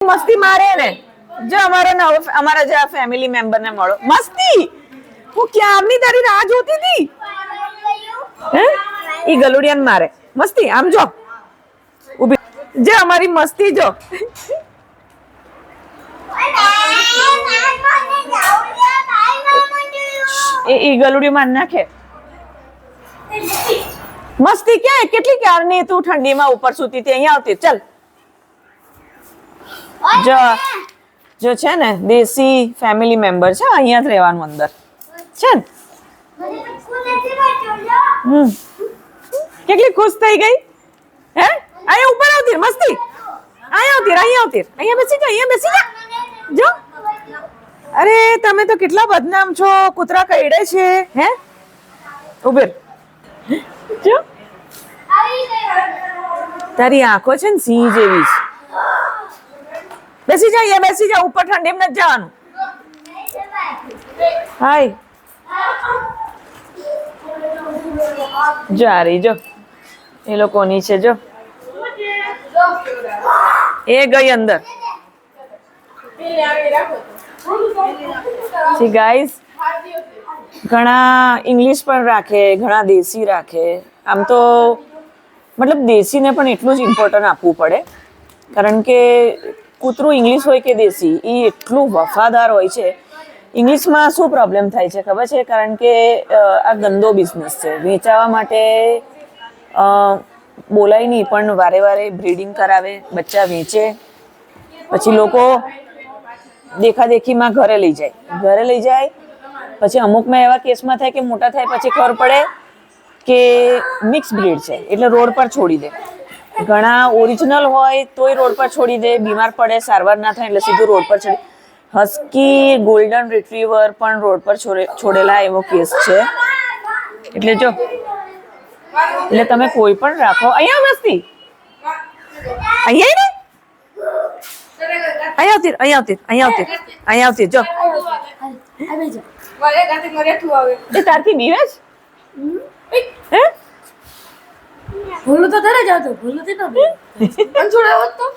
મસ્તી મારે ને જો અમારા જે ફેમિલી મેમ્બર ને મળો મસ્તી હું ક્યારની તારી રાહ જોતી હતી હે ઈ ગલુડિયાને મારે મસ્તી આમ જો ઊભી જે અમારી મસ્તી જો ઈ ગલુડી માર નાખે મસ્તી ક્યાં કેટલી ક્યારની તું ઠંડીમાં ઉપર સૂતી હતી અહીંયા આવતી ચલ જો છે ને દેશી ફેમિલી મેમ્બર છે અહીંયા જ રહેવાનું અંદર છે ને કેટલી ખુશ થઈ ગઈ હે અહીંયા ઉપર આવતી મસ્તી અહીંયા બેસી જા જો અરે તમે તો કેટલા બદનામ છો કૂતરા કઈડે છે હે ઉભેર જો તારી આંખો છે ને સિંહ જેવી છે બેસી જા ઉપર ઠંડીમાં નથી જવાનું હાય જારી જો એ લોકોની છે જો એ ગઈ અંદર સી ગાઈસ ઘણા ઇંગ્લિશ પણ રાખે ઘણા દેશી રાખે આમ તો મતલબ દેશીને પણ એટલું જ ઇમ્પોર્ટન્ટ આપવું પડે કારણ કે કૂતરું ઇંગ્લિશ હોય કે દેશી એ એટલું વફાદાર હોય છે ઇંગ્લિશમાં શું પ્રોબ્લેમ થાય છે ખબર છે કારણ કે આ ગંદો બિઝનેસ છે વેચાવા માટે બોલાય નહીં પણ વારે વારે બ્રીડિંગ કરાવે બચ્ચા વેચે પછી લોકો દેખાદેખીમાં ઘરે લઈ જાય પછી અમુકમાં એવા કેસમાં થાય કે મોટા થાય પછી ખબર પડે કે મિક્સ બ્રીડ છે એટલે રોડ પર છોડી દે ઘણા ઓરિજિનલ હોય તોય રોડ પર છોડી દે બીમાર પડે સારવાર ના થાય એટલે સીધું રોડ પર છોડી હસ્કી ગોલ્ડન રિટ્રીવર પણ રોડ પર છોડેલા એવો કેસ છે એટલે જો એટલે તમે કોઈ પણ રાખો અહીંયા મસ્તી અહીંયા આવતી જો એ તારથી બીવે છે હે ભૂલું તો ઘરે જ હતું ભૂલું થી તો છોડાવો તો